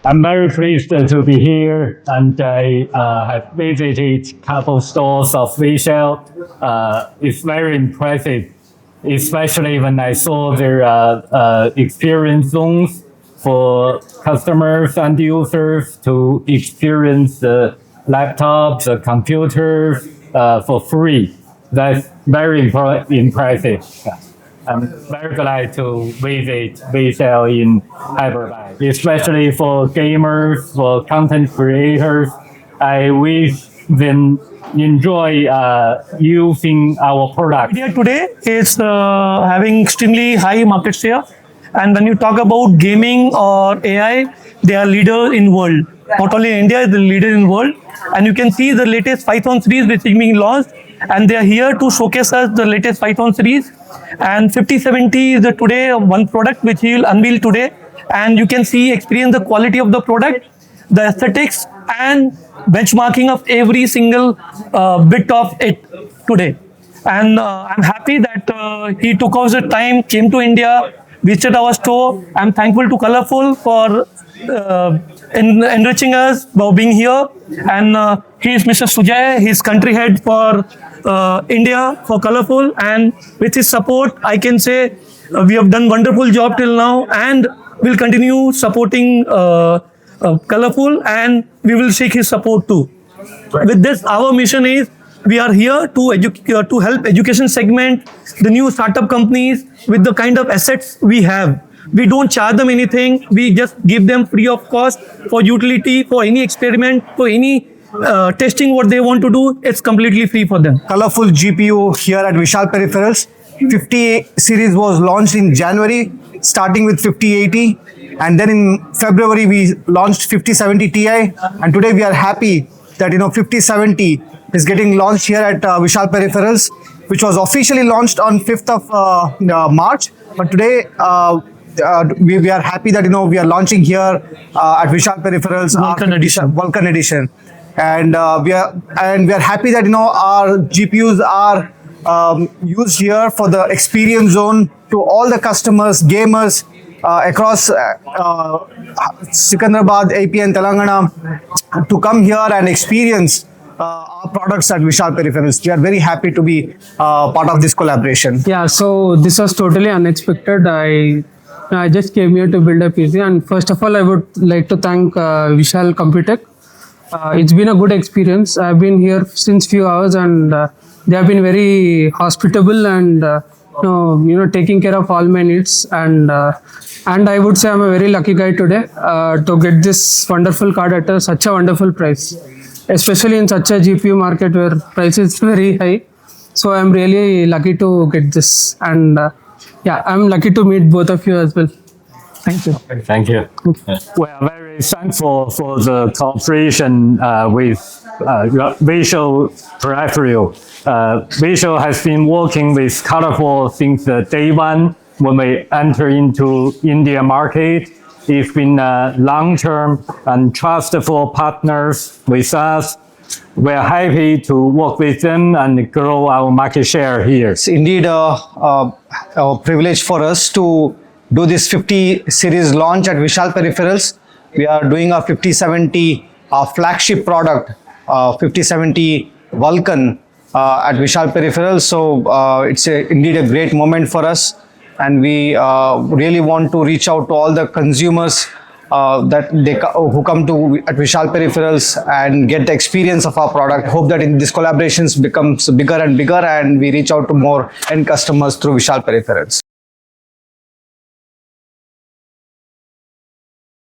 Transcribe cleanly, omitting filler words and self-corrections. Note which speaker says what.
Speaker 1: I'm very pleased to be here, and I have visited a couple stores of Vishal. It's very impressive, especially when I saw their experience zones for customers and users to experience the laptops, the computers for free. That's very impressive. I'm very glad to visit Vishal in Hyderabad, especially for gamers, for content creators. I wish them enjoy using our product.
Speaker 2: India today is having extremely high market share, and when you talk about gaming or AI, they are leader in world. Not only India is the leader in world, and you can see the latest Python series which is being launched, and they are here to showcase us the latest Python series. And 5070 is today one product which he will unveil today, and you can see experience the quality of the product, the aesthetics, and benchmarking of every single bit of it today. And I'm happy that he took out the time, came to India, visited our store. I'm thankful to Colorful for enriching us by being here. And he is Mr. Sujay, his country head for India for Colorful, and with his support, I can say we have done wonderful job till now, and we'll continue supporting Colorful, and we will seek his support too. With this, our mission is we are here to help education segment, the new startup companies with the kind of assets we have. We don't charge them anything. We just give them free of cost for utility, for any experiment, for any testing what they want to do. It's completely free for them.
Speaker 3: Colorful GPU here at Vishal Peripherals. 50 series was launched in January, starting with 5080, and then in February we launched 5070 Ti, and today we are happy that 5070 is getting launched here at Vishal Peripherals, which was officially launched on 5th of March, but today we are happy that we are launching here at Vishal Peripherals Vulcan Edition. And we are happy that our GPUs are used here for the experience zone to all the customers, gamers across Secunderabad, AP and Telangana to come here and experience our products at Vishal Peripherals. We are very happy to be part of this collaboration.
Speaker 4: Yeah, so this was totally unexpected. I just came here to build a PC, and first of all, I would like to thank Vishal Computech. It's been a good experience. I've been here since few hours, and they have been very hospitable and taking care of all my needs. And I would say I'm a very lucky guy today to get this wonderful card at such a wonderful price, especially in such a GPU market where price is very high. So I'm really lucky to get this, and I'm lucky to meet both of you as well. Thank you.
Speaker 1: Thank you. We are very thankful for the cooperation with Vishal Peripherals. Vishal has been working with Colorful since day one when we enter into India market. It's been long-term and trustful partners with us. We're happy to work with them and grow our market share here.
Speaker 3: It's indeed a privilege for us to do this 50 series launch at Vishal Peripherals. We are doing a 5070 flagship product, 5070 Vulcan at Vishal Peripherals. So it's indeed a great moment for us, and we really want to reach out to all the consumers who come to at Vishal Peripherals and get the experience of our product. Hope that in this collaborations becomes bigger and bigger, and we reach out to more end customers through Vishal Peripherals.